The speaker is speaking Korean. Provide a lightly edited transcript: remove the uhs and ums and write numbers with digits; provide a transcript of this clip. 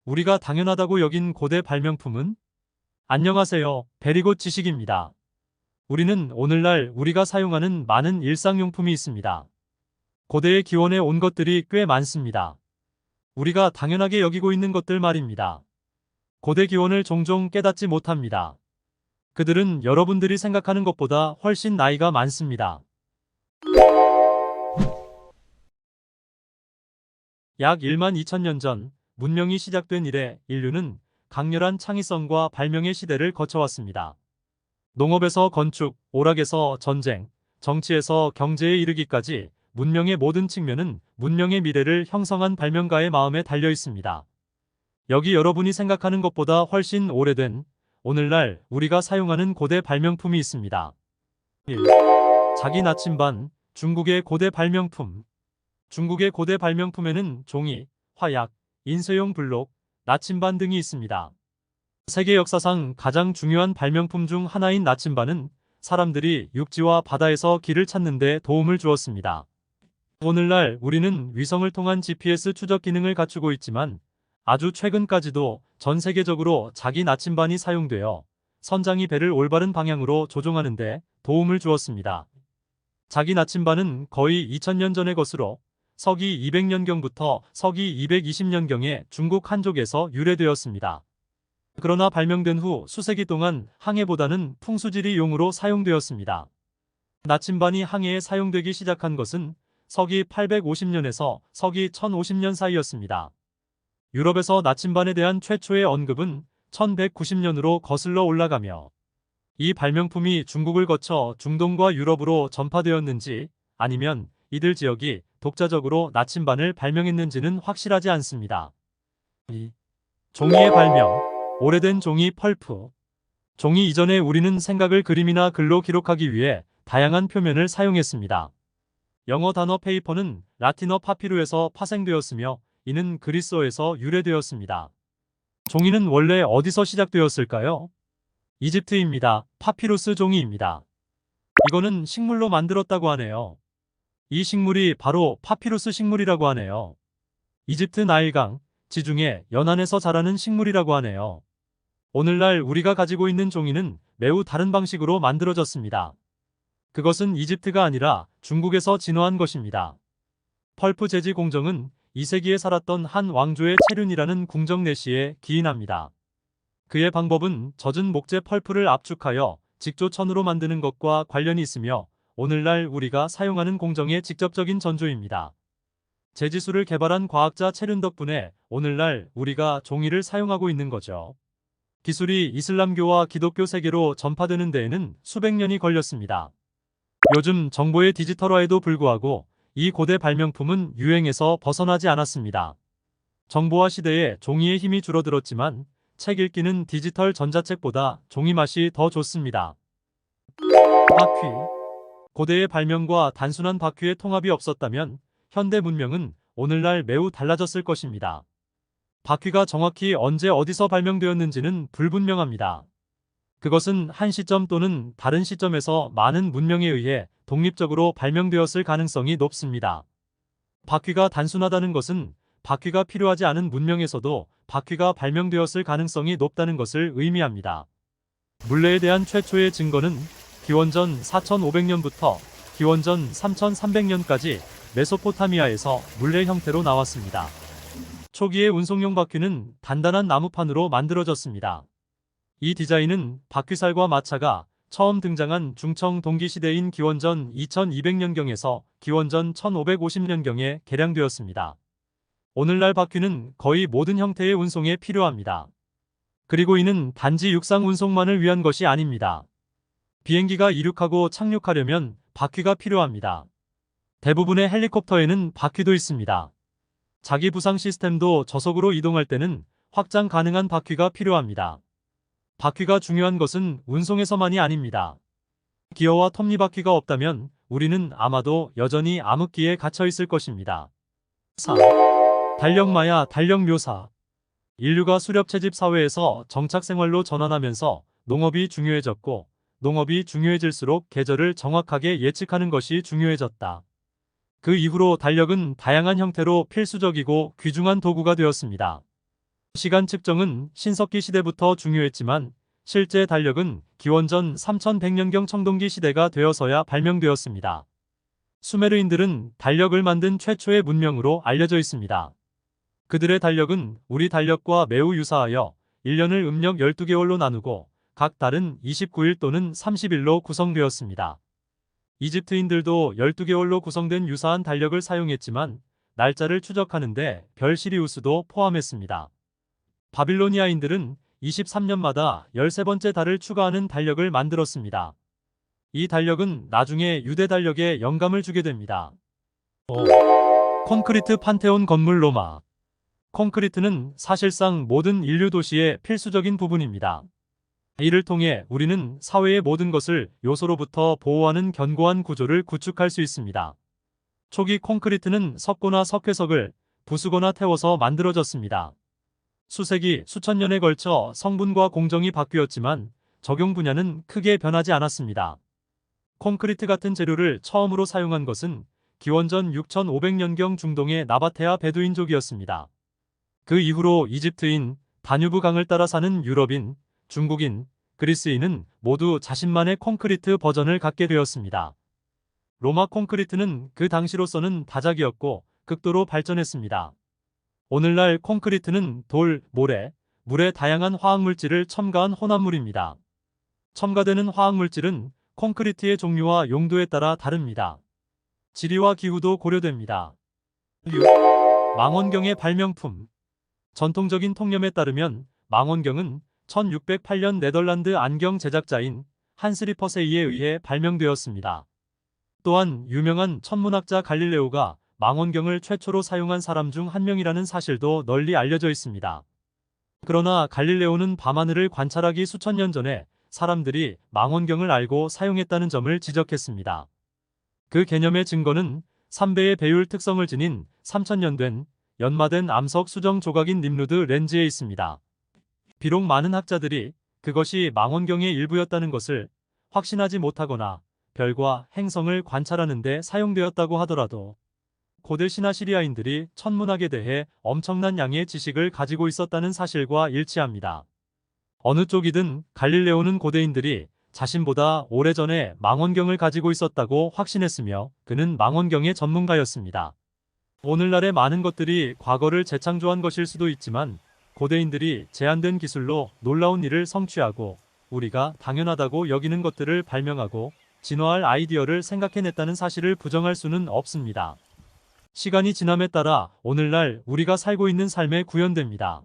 우리가 당연하다고 여긴 고대 발명품은? 안녕하세요. 베리굿 지식입니다. 우리는 오늘날 우리가 사용하는 많은 일상용품이 있습니다. 고대의 기원에 온 것들이 꽤 많습니다. 우리가 당연하게 여기고 있는 것들 말입니다. 고대 기원을 종종 깨닫지 못합니다. 그들은 여러분들이 생각하는 것보다 훨씬 나이가 많습니다. 약 1만 2천년 전 문명이 시작된 이래 인류는 강렬한 창의성과 발명의 시대를 거쳐왔습니다. 농업에서 건축, 오락에서 전쟁, 정치에서 경제에 이르기까지 문명의 모든 측면은 문명의 미래를 형성한 발명가의 마음에 달려 있습니다. 여기 여러분이 생각하는 것보다 훨씬 오래된 오늘날 우리가 사용하는 고대 발명품이 있습니다. 1. 자기 나침반, 중국의 고대 발명품. 중국의 고대 발명품에는 종이, 화약, 인쇄용 블록, 나침반 등이 있습니다. 세계 역사상 가장 중요한 발명품 중 하나인 나침반은 사람들이 육지와 바다에서 길을 찾는 데 도움을 주었습니다. 오늘날 우리는 위성을 통한 GPS 추적 기능을 갖추고 있지만 아주 최근까지도 전 세계적으로 자기 나침반이 사용되어 선장이 배를 올바른 방향으로 조종하는 데 도움을 주었습니다. 자기 나침반은 거의 2000년 전의 것으로 서기 200년경부터 서기 220년경에 중국 한족에서 유래되었습니다. 그러나 발명된 후 수세기 동안 항해보다는 풍수지리용으로 사용되었습니다. 나침반이 항해에 사용되기 시작한 것은 서기 850년에서 서기 1050년 사이였습니다. 유럽에서 나침반에 대한 최초의 언급은 1190년으로 거슬러 올라가며 이 발명품이 중국을 거쳐 중동과 유럽으로 전파되었는지 아니면 이들 지역이 독자적으로 나침반을 발명했는지는 확실하지 않습니다. 2. 종이의 발명. 오래된 종이 펄프. 종이 이전에 우리는 생각을 그림이나 글로 기록하기 위해 다양한 표면을 사용했습니다. 영어 단어 페이퍼는 라틴어 파피루에서 파생되었으며 이는 그리스어에서 유래되었습니다. 종이는 원래 어디서 시작되었을까요? 이집트입니다. 파피루스 종이입니다. 이거는 식물로 만들었다고 하네요. 이 식물이 바로 파피루스 식물이라고 하네요. 이집트 나일강, 지중해, 연안에서 자라는 식물이라고 하네요. 오늘날 우리가 가지고 있는 종이는 매우 다른 방식으로 만들어졌습니다. 그것은 이집트가 아니라 중국에서 진화한 것입니다. 펄프 제지 공정은 2세기에 살았던 한 왕조의 체륜이라는 궁정 내시에 기인합니다. 그의 방법은 젖은 목재 펄프를 압축하여 직조천으로 만드는 것과 관련이 있으며 오늘날 우리가 사용하는 공정의 직접적인 전조입니다. 제지술을 개발한 과학자 체륜 덕분에 오늘날 우리가 종이를 사용하고 있는 거죠. 기술이 이슬람교와 기독교 세계로 전파되는 데에는 수백 년이 걸렸습니다. 요즘 정보의 디지털화에도 불구하고 이 고대 발명품은 유행에서 벗어나지 않았습니다. 정보화 시대에 종이의 힘이 줄어들었지만 책 읽기는 디지털 전자책보다 종이 맛이 더 좋습니다. 바퀴. 고대의 발명과 단순한 바퀴의 통합이 없었다면 현대 문명은 오늘날 매우 달라졌을 것입니다. 바퀴가 정확히 언제 어디서 발명되었는지는 불분명합니다. 그것은 한 시점 또는 다른 시점에서 많은 문명에 의해 독립적으로 발명되었을 가능성이 높습니다. 바퀴가 단순하다는 것은 바퀴가 필요하지 않은 문명에서도 바퀴가 발명되었을 가능성이 높다는 것을 의미합니다. 물레에 대한 최초의 증거는 기원전 4500년부터 기원전 3300년까지 메소포타미아에서 물레 형태로 나왔습니다. 초기의 운송용 바퀴는 단단한 나무판으로 만들어졌습니다. 이 디자인은 바퀴살과 마차가 처음 등장한 중청 동기시대인 기원전 2200년경에서 기원전 1550년경에 개량되었습니다. 오늘날 바퀴는 거의 모든 형태의 운송에 필요합니다. 그리고 이는 단지 육상 운송만을 위한 것이 아닙니다. 비행기가 이륙하고 착륙하려면 바퀴가 필요합니다. 대부분의 헬리콥터에는 바퀴도 있습니다. 자기 부상 시스템도 저속으로 이동할 때는 확장 가능한 바퀴가 필요합니다. 바퀴가 중요한 것은 운송에서만이 아닙니다. 기어와 톱니바퀴가 없다면 우리는 아마도 여전히 암흑기에 갇혀 있을 것입니다. 4. 달력마야 달력묘사. 인류가 수렵채집 사회에서 정착생활로 전환하면서 농업이 중요해졌고 농업이 중요해질수록 계절을 정확하게 예측하는 것이 중요해졌다. 그 이후로 달력은 다양한 형태로 필수적이고 귀중한 도구가 되었습니다. 시간 측정은 신석기 시대부터 중요했지만 실제 달력은 기원전 3100년경 청동기 시대가 되어서야 발명되었습니다. 수메르인들은 달력을 만든 최초의 문명으로 알려져 있습니다. 그들의 달력은 우리 달력과 매우 유사하여 1년을 음력 12개월로 나누고 각 달은 29일 또는 30일로 구성되었습니다. 이집트인들도 12개월로 구성된 유사한 달력을 사용했지만 날짜를 추적하는데 별 시리우스도 포함했습니다. 바빌로니아인들은 23년마다 13번째 달을 추가하는 달력을 만들었습니다. 이 달력은 나중에 유대 달력에 영감을 주게 됩니다. 5. 콘크리트 판테온 건물 로마. 콘크리트는 사실상 모든 인류 도시의 필수적인 부분입니다. 이를 통해 우리는 사회의 모든 것을 요소로부터 보호하는 견고한 구조를 구축할 수 있습니다. 초기 콘크리트는 석고나 석회석을 부수거나 태워서 만들어졌습니다. 수세기, 수천 년에 걸쳐 성분과 공정이 바뀌었지만 적용 분야는 크게 변하지 않았습니다. 콘크리트 같은 재료를 처음으로 사용한 것은 기원전 6500년경 중동의 나바테아 베두인족이었습니다. 그 이후로 이집트인, 다뉴브 강을 따라 사는 유럽인, 중국인, 그리스인은 모두 자신만의 콘크리트 버전을 갖게 되었습니다. 로마 콘크리트는 그 당시로서는 다작이었고 극도로 발전했습니다. 오늘날 콘크리트는 돌, 모래, 물의 다양한 화학물질을 첨가한 혼합물입니다. 첨가되는 화학물질은 콘크리트의 종류와 용도에 따라 다릅니다. 지리와 기후도 고려됩니다. 6. 망원경의 발명품. 전통적인 통념에 따르면 망원경은 1608년 네덜란드 안경 제작자인 한스 리퍼세이에 의해 발명되었습니다. 또한 유명한 천문학자 갈릴레오가 망원경을 최초로 사용한 사람 중 한 명이라는 사실도 널리 알려져 있습니다. 그러나 갈릴레오는 밤하늘을 관찰하기 수천 년 전에 사람들이 망원경을 알고 사용했다는 점을 지적했습니다. 그 개념의 증거는 3배의 배율 특성을 지닌 3000년 된 연마된 암석 수정 조각인 림루드 렌즈에 있습니다. 비록 많은 학자들이 그것이 망원경의 일부였다는 것을 확신하지 못하거나 별과 행성을 관찰하는 데 사용되었다고 하더라도 고대 신아시리아인들이 천문학에 대해 엄청난 양의 지식을 가지고 있었다는 사실과 일치합니다. 어느 쪽이든 갈릴레오는 고대인들이 자신보다 오래전에 망원경을 가지고 있었다고 확신했으며 그는 망원경의 전문가였습니다. 오늘날의 많은 것들이 과거를 재창조한 것일 수도 있지만 고대인들이 제한된 기술로 놀라운 일을 성취하고 우리가 당연하다고 여기는 것들을 발명하고 진화할 아이디어를 생각해냈다는 사실을 부정할 수는 없습니다. 시간이 지남에 따라 오늘날 우리가 살고 있는 삶에 구현됩니다.